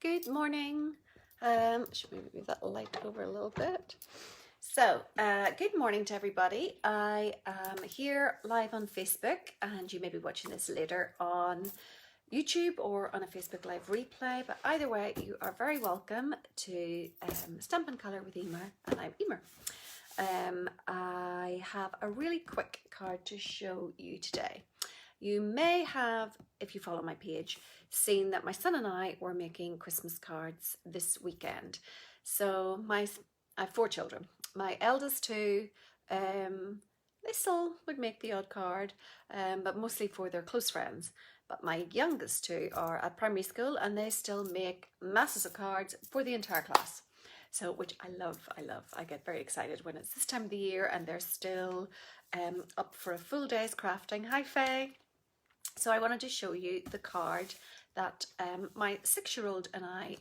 Good morning. Should we move that light over a little bit? So, good morning to everybody. I am here live on Facebook, and you may be watching this later on YouTube or on a Facebook Live replay. But either way, you are very welcome to Stampin' Colour with Emer, and I'm Emer. I have a really quick card to show you today. You may have, if you follow my page, seen that my son and I were making Christmas cards this weekend. So I have 4 children. My eldest 2, they still would make the odd card, but mostly for their close friends. But my youngest 2 are at primary school, and they still make masses of cards for the entire class. So, which I love. I get very excited when it's this time of the year and they're still up for a full day's crafting. Hi, Faye. So I wanted to show you the card that my 6-year-old and I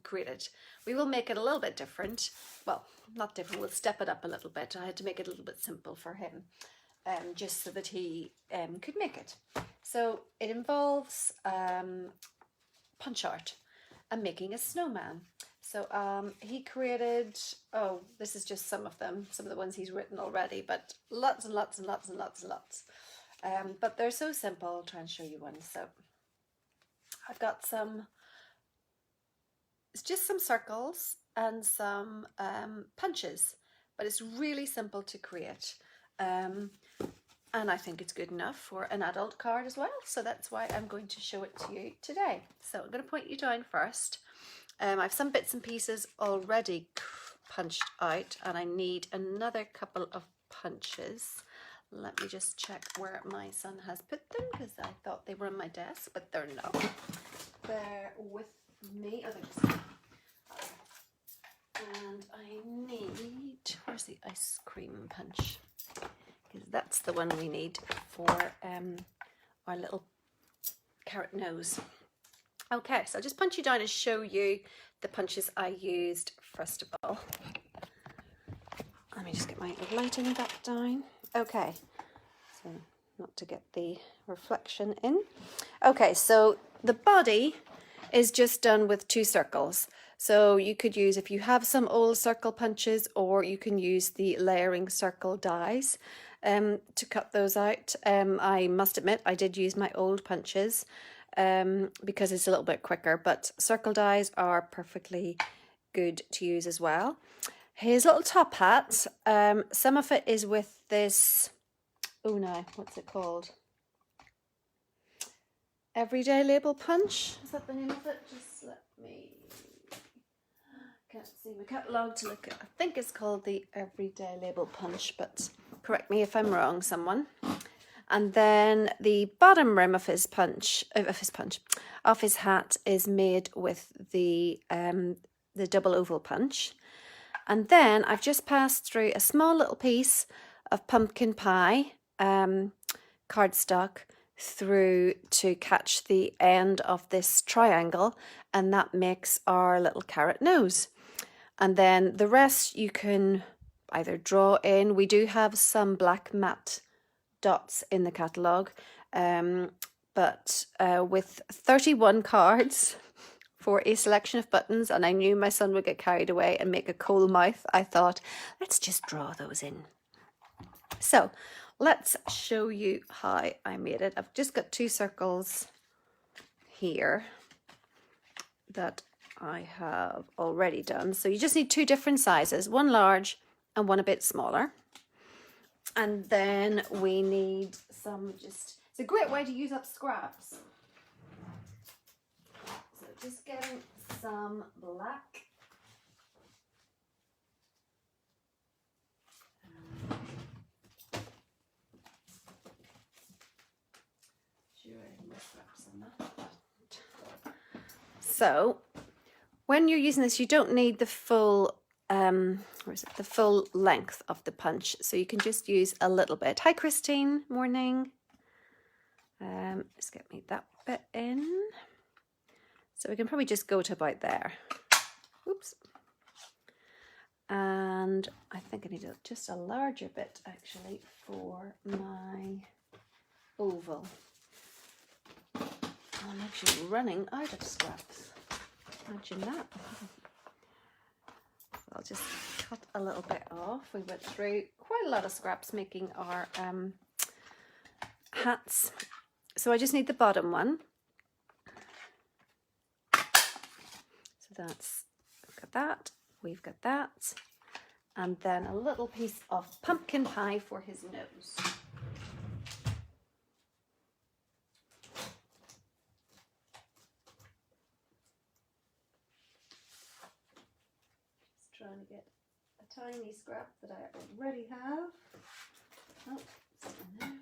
created. We will make it a little bit different. Well, not different, we'll step it up a little bit. I had to make it a little bit simple for him, just so that he could make it. So it involves punch art and making a snowman. So he created, oh, this is just some of them, some of the ones he's written already, but lots and lots and lots and lots and lots. But they're so simple. I'll try and show you one. So I've got it's just some circles and some punches, but it's really simple to create. And I think it's good enough for an adult card as well. So that's why I'm going to show it to you today. So I'm going to point you down first. I have some bits and pieces already punched out, and I need another couple of punches. Let me just check where my son has put them, because I thought they were on my desk, but they're not. They're with me. Oh, they're just... And I need, where's the ice cream punch? Because that's the one we need for our little carrot nose. Okay, so I'll just punch you down and show you the punches I used first of all. Let me just get my lighting back down. Okay, so not to get the reflection in. Okay, so the body is just done with 2 circles. So you could use, if you have some old circle punches, or you can use the layering circle dies to cut those out. I must admit I did use my old punches because it's a little bit quicker, but circle dies are perfectly good to use as well. His little top hat, some of it is with this, oh no, what's it called? Everyday Label Punch, is that the name of it? Just let me, can't see my catalogue to look at. I think it's called the Everyday Label Punch, but correct me if I'm wrong, someone. And then the bottom rim of his hat is made with the double oval punch. And then I've just passed through a small little piece of pumpkin pie cardstock through to catch the end of this triangle, and that makes our little carrot nose. And then the rest you can either draw in. We do have some black matte dots in the catalogue, but with 31 cards for a selection of buttons, and I knew my son would get carried away and make a coal mouth, I thought, let's just draw those in. So let's show you how I made it. I've just got 2 circles here that I have already done. So you just need 2 different sizes, one large and one a bit smaller. And then we need some it's a great way to use up scraps. So just getting some black. So when you're using this, you don't need the full the full length of the punch, so you can just use a little bit. Hi Christine, morning. Let's get me that bit in. So we can probably just go to about there. Oops. And I think I need just a larger bit actually for my oval. I'm actually running out of scraps. Imagine that. I'll just cut a little bit off. We went through quite a lot of scraps making our hats. So I just need the bottom one. So that's, we've got that, we've got that. And then a little piece of pumpkin pie for his nose. Just trying to get a tiny scrap that I already have. Oh, it's in there.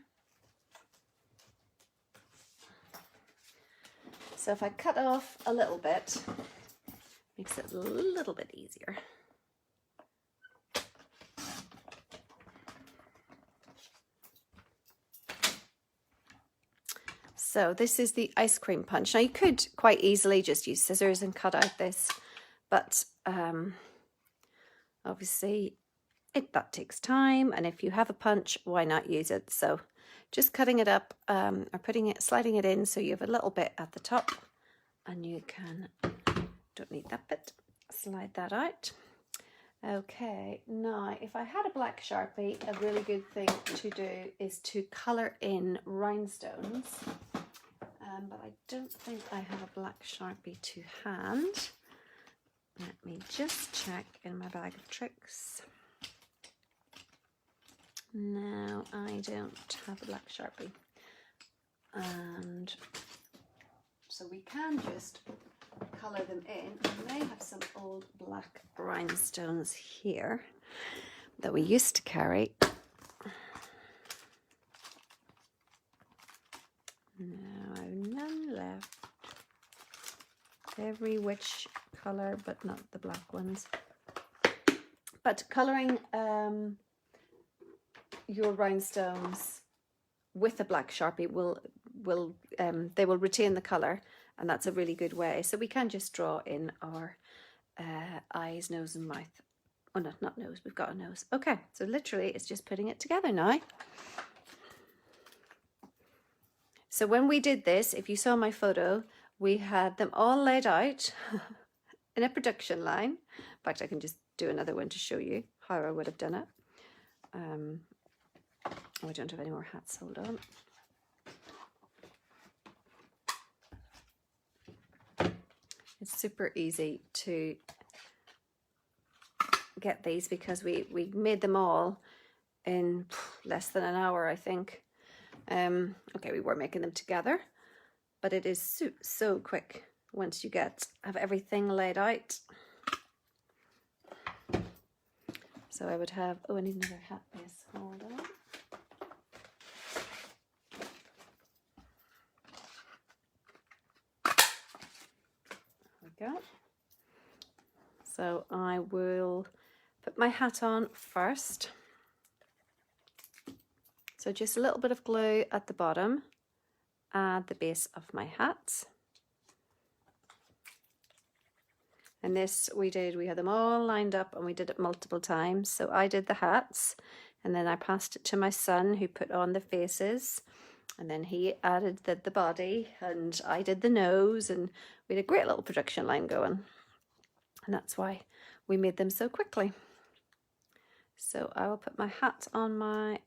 So if I cut off a little bit, makes it a little bit easier. So this is the ice cream punch. Now you could quite easily just use scissors and cut out this, but obviously that takes time, and if you have a punch, why not use it? So just cutting it up or sliding it in so you have a little bit at the top, and you can, don't need that bit, slide that out. Okay, now if I had a black Sharpie, a really good thing to do is to colour in rhinestones, but I don't think I have a black Sharpie to hand. Let me just check in my bag of tricks. No, I don't have a black Sharpie. And so we can just colour them in. I may have some old black rhinestones here that we used to carry. No, I have none left. Every which colour, but not the black ones. But colouring your rhinestones with a black Sharpie they will retain the colour, and that's a really good way. So we can just draw in our eyes, nose and mouth. Oh no, not nose, we've got a nose. Okay, so literally it's just putting it together now. So when we did this, if you saw my photo, we had them all laid out in a production line. In fact, I can just do another one to show you how I would have done it. Oh, I don't have any more hats, hold on. It's super easy to get these because we made them all in less than an hour, I think. Okay, we were making them together, but it is so quick once you have everything laid out. So I would have, oh, I need another hat base, hold on. There we go. So I will put my hat on first. So just a little bit of glue at the bottom, at the base of my hat. And this we had them all lined up and we did it multiple times. So I did the hats and then I passed it to my son who put on the faces, and then he added the body, and I did the nose, and we had a great little production line going. And that's why we made them so quickly. So I will put my hat on my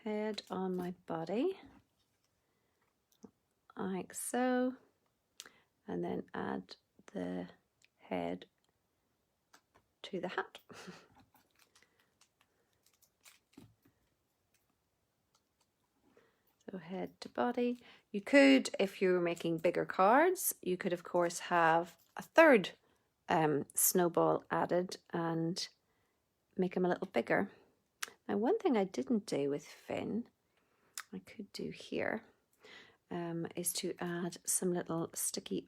head on my body, like so, and then add the head to the hat. So head to body. You could, if you were making bigger cards, you could of course have a third snowball added and make them a little bigger. Now, one thing I didn't do with Finn, I could do here, is to add some little stick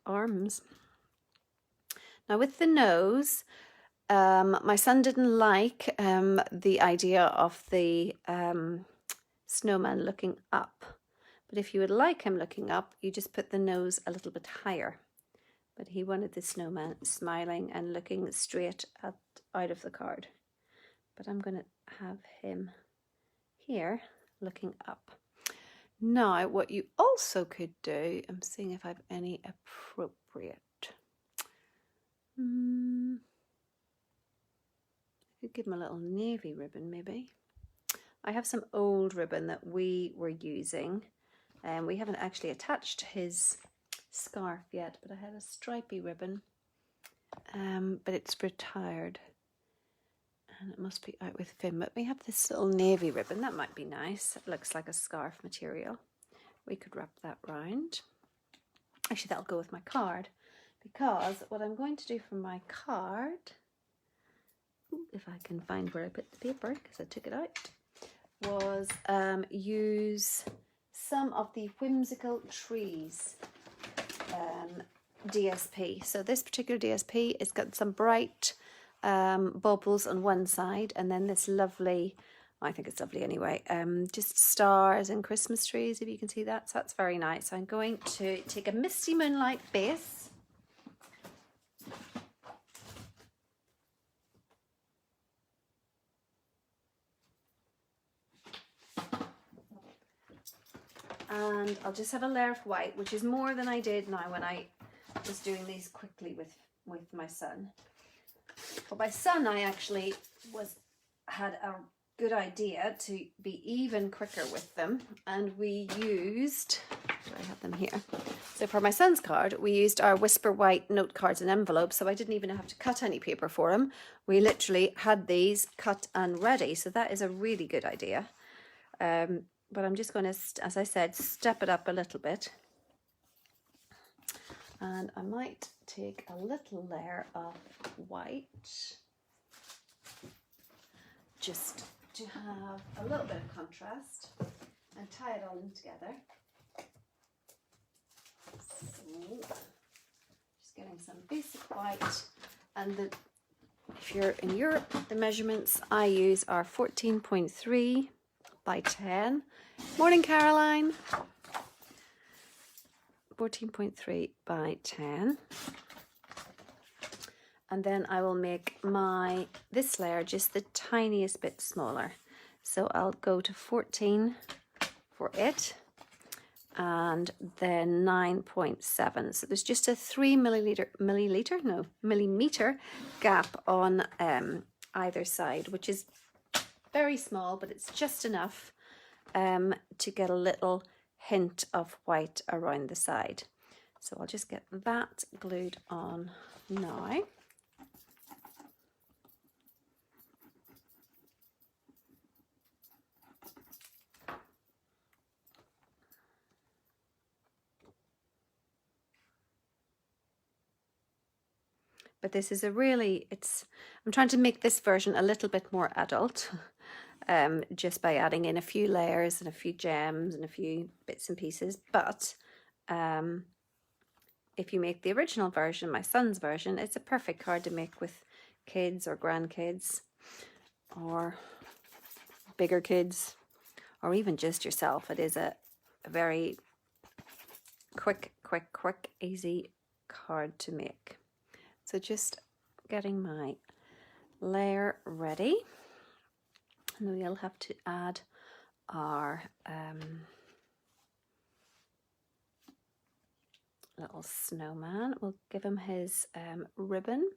arms. Now with the nose, my son didn't like the idea of the snowman looking up, but if you would like him looking up, you just put the nose a little bit higher. But he wanted the snowman smiling and looking straight out of the card. But I'm going to have him here looking up. Now, what you also could do, I'm seeing if I have any appropriate. I could give him a little navy ribbon maybe. I have some old ribbon that we were using, and we haven't actually attached his scarf yet, but I had a stripy ribbon, but it's retired and it must be out with Finn. But we have this little navy ribbon that might be nice. It looks like a scarf material. We could wrap that round. Actually, that'll go with my card, because what I'm going to do for my card, if I can find where I put the paper because I took it out, was use some of the Whimsical Trees DSP. So this particular DSP has got some bright bubbles on one side, and then this lovely, I think it's lovely anyway, just stars and Christmas trees, if you can see that. So that's very nice. So I'm going to take a Misty Moonlight base, and I'll just have a layer of white, which is more than I did now when I was doing these quickly with my son. For my son, I actually had a good idea to be even quicker with them, and we used, I have them here. So for my son's card, we used our Whisper White note cards and envelopes, so I didn't even have to cut any paper for him. We literally had these cut and ready, so that is a really good idea. But I'm just going to, as I said, step it up a little bit. And I might take a little layer of white just to have a little bit of contrast and tie it all in together. So, just getting some basic white, and if you're in Europe, the measurements I use are 14.3 by 10. Morning, Caroline. 14.3 by 10, and then I will make this layer just the tiniest bit smaller. So I'll go to 14 for it, and then 9.7. So there's just a 3 millimeter gap on either side, which is very small, but it's just enough to get a little hint of white around the side. So I'll just get that glued on now. But this is I'm trying to make this version a little bit more adult. Just by adding in a few layers and a few gems and a few bits and pieces. But if you make the original version, my son's version, it's a perfect card to make with kids or grandkids or bigger kids, or even just yourself. It is a very quick, easy card to make. So just getting my layer ready. And we'll have to add our little snowman. We'll give him his ribbon.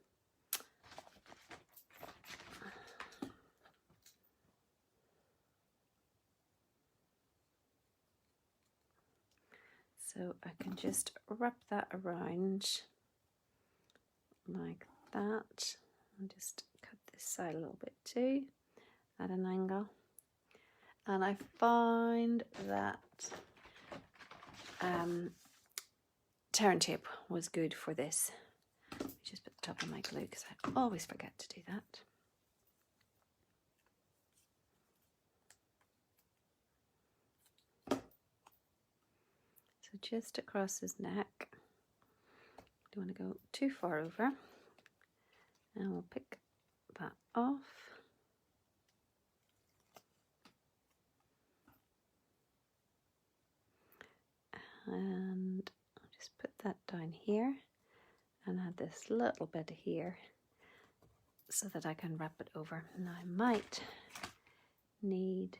So I can just wrap that around like that. I'll just cut this side a little bit too, at an angle. And I find that tear and tape was good for this. Just put the top of my glue because I always forget to do that. So just across his neck. Don't want to go too far over. And we'll pick that off. And I'll just put that down here and add this little bit here so that I can wrap it over. Now I might need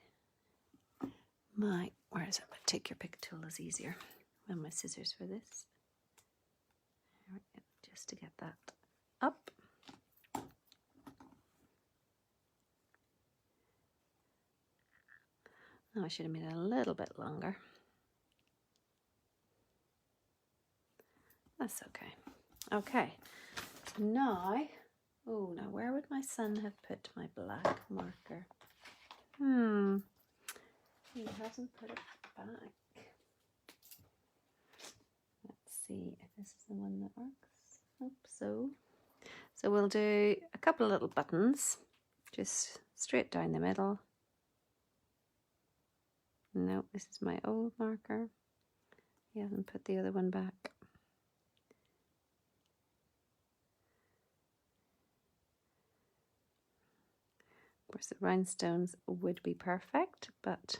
where is it? Take your pick tool is easier. And my scissors for this. Just to get that up. Oh, I should have made it a little bit longer. That's okay. Okay, so now, oh, now where would my son have put my black marker? He hasn't put it back. Let's see if this is the one that works. Hope so. So we'll do a couple of little buttons, just straight down the middle. No, this is my old marker. He hasn't put the other one back. Of course, the rhinestones would be perfect, but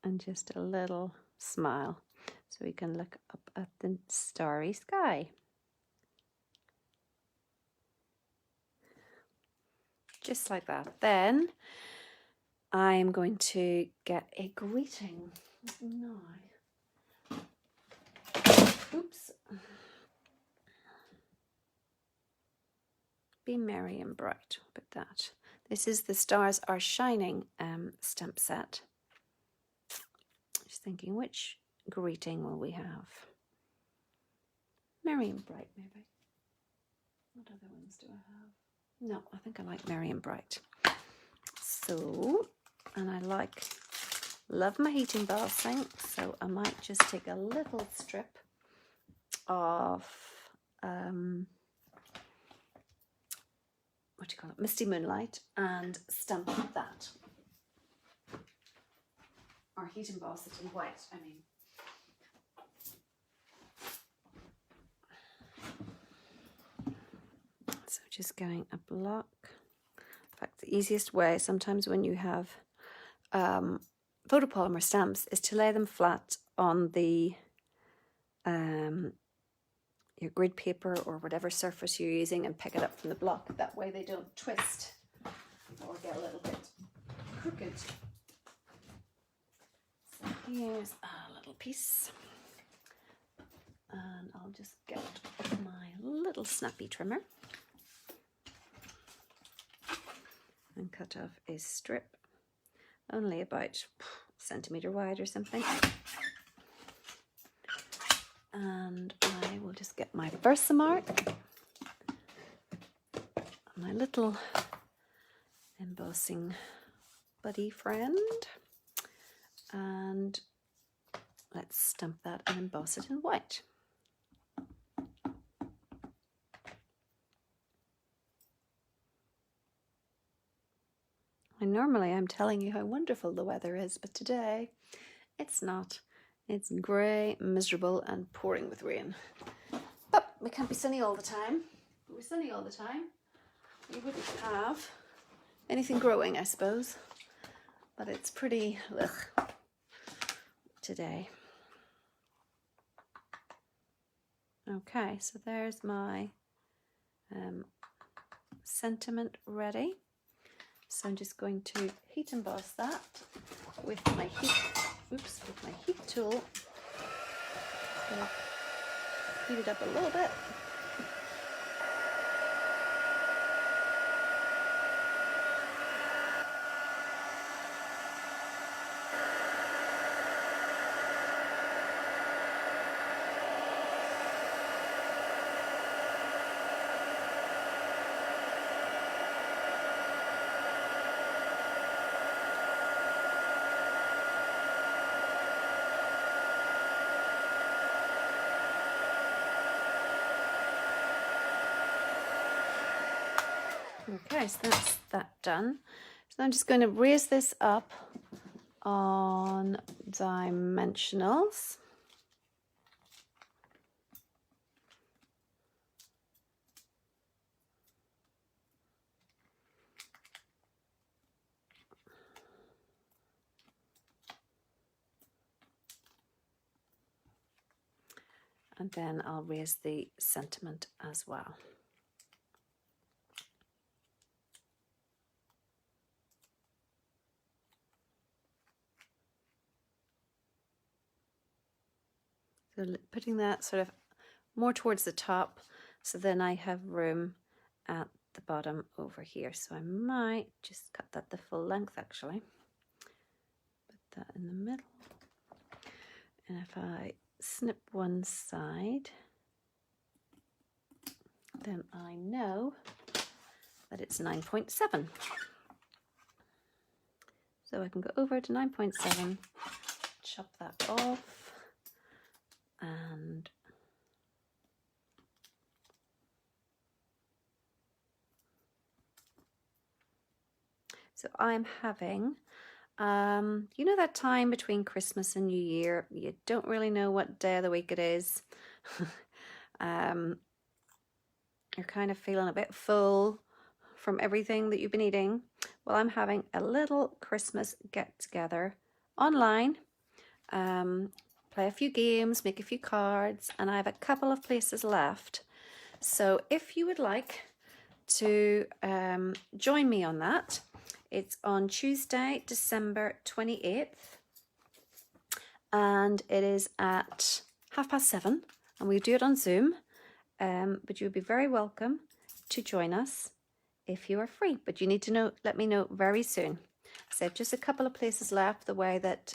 and just a little smile so we can look up at the starry sky. Just like that. Then I'm going to get a greeting now. Oops. Be merry and bright. Put that. This is the Stars Are Shining stamp set. Just thinking, which greeting will we have? Merry and bright, maybe. What other ones do I have? No, I think I like merry and bright. So, and I love my heat embossing, so I might just take a little strip of what do you call it, Misty Moonlight, and stamp that, or heat emboss it in white, I mean. So just getting a block. In fact, the easiest way sometimes when you have photopolymer stamps is to lay them flat on the your grid paper or whatever surface you're using and pick it up from the block. That way they don't twist or get a little bit crooked. So here's a little piece. And I'll just get my little snappy trimmer and cut off a strip, only about a centimetre wide or something. And I will just get my Versamark, my little embossing buddy friend, and let's stamp that and emboss it in white. And normally I'm telling you how wonderful the weather is, but today it's not. It's grey, miserable, and pouring with rain. But we can't be sunny all the time. If we were sunny all the time, we wouldn't have anything growing, I suppose. But it's pretty ugh today. Okay, so there's my sentiment ready. So I'm just going to heat emboss that with my heat tool. So heat it up a little bit. Okay, so that's that done. So I'm just going to raise this up on dimensionals. And then I'll raise the sentiment as well. So putting that sort of more towards the top, so then I have room at the bottom over here. So I might just cut that the full length actually. Put that in the middle. And if I snip one side, then I know that it's 9.7. So I can go over to 9.7, chop that off, and so I'm having, you know that time between Christmas and New Year, you don't really know what day of the week it is. You're kind of feeling a bit full from everything that you've been eating. Well, I'm having a little Christmas get-together online. Play a few games, make a few cards, and I have a couple of places left. So if you would like to join me on that, it's on Tuesday, December 28th, and it is at 7:30, and we do it on Zoom, but you would be very welcome to join us if you are free, but you need to let me know very soon. So I have just a couple of places left, the way that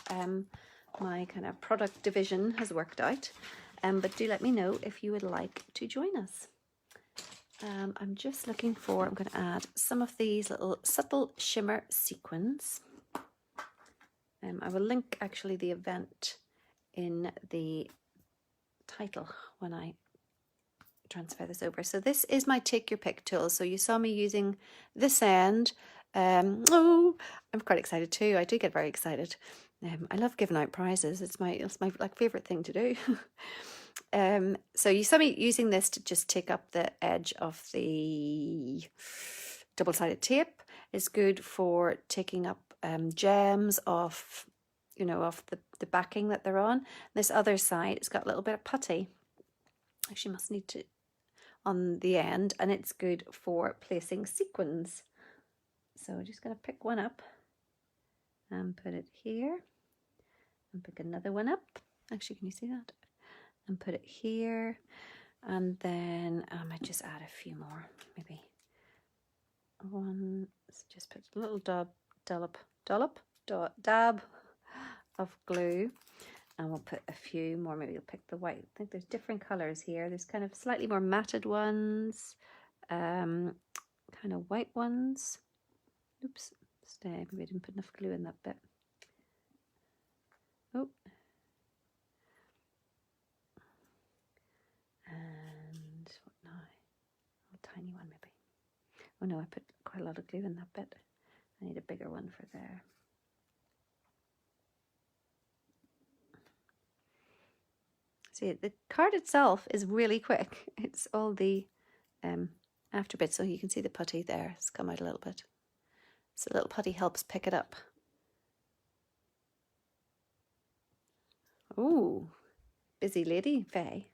my kind of product division has worked out, but do let me know if you would like to join us. I'm just looking for, I'm going to add some of these little subtle shimmer sequins. I will link actually the event in the title when I transfer this over. So this is my take your pick tool. So you saw me using this end. Oh, I'm quite excited too. I do get very excited. I love giving out prizes. It's my like favorite thing to do. So you saw me using this to just take up the edge of the double-sided tape. It's good for taking up gems off, you know, off the backing that they're on. This other side, it's got a little bit of putty. Actually, must need to on the end, and it's good for placing sequins. So I'm just going to pick one up and put it here, and pick another one up. Actually, can you see that? And put it here, and then I might just add a few more, maybe one. Let's just put a little dab of glue, and we'll put a few more. Maybe we'll pick the white. I think there's different colors here. There's kind of slightly more matted ones, kind of white ones. Oops, maybe I didn't put enough glue in that bit. Oh. And what now? A tiny one maybe. Oh no, I put quite a lot of glue in that bit. I need a bigger one for there. See, the card itself is really quick. It's all the after bits, so you can see the putty there. It's come out a little bit. So the little putty helps pick it up. Oh, busy lady, Faye.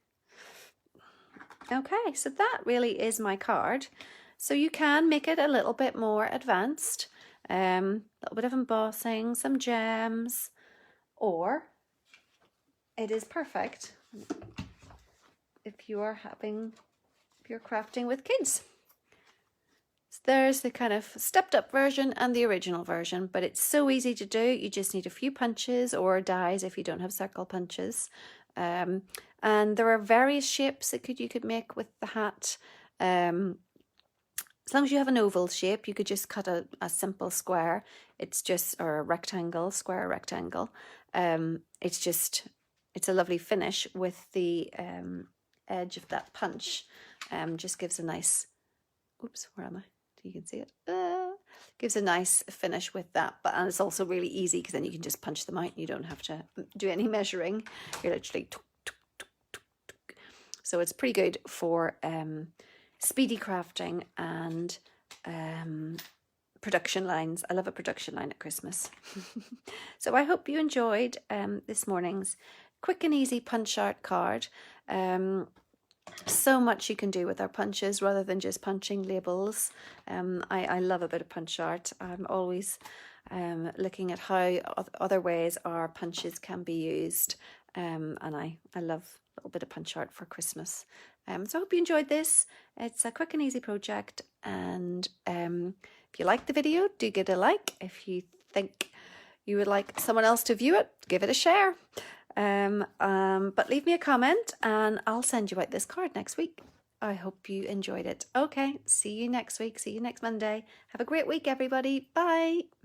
Okay, so that really is my card. So you can make it a little bit more advanced, a little bit of embossing, some gems, or it is perfect if you're crafting with kids. So there's the kind of stepped up version and the original version, but it's so easy to do. You just need a few punches or dies if you don't have circle punches. And there are various shapes that you could make with the hat. As long as you have an oval shape, you could just cut a simple square. It's just, or a rectangle, square rectangle. It's a lovely finish with the edge of that punch. Just gives a nice, oops, where am I? You can see it. Gives a nice finish with that, and it's also really easy because then you can just punch them out and you don't have to do any measuring. You're literally tuk, tuk, tuk, tuk, tuk. So it's pretty good for speedy crafting and production lines. I love a production line at Christmas. So I hope you enjoyed this morning's quick and easy punch art card. So much you can do with our punches rather than just punching labels. I love a bit of punch art. I'm always looking at how other ways our punches can be used. and I love a little bit of punch art for Christmas. So I hope you enjoyed this. It's a quick and easy project, and if you like the video, do give it a like. If you think you would like someone else to view it, give it a share. But leave me a comment and I'll send you out this card next week. I hope you enjoyed it. Okay, see you next week. See you next Monday. Have a great week, everybody. Bye.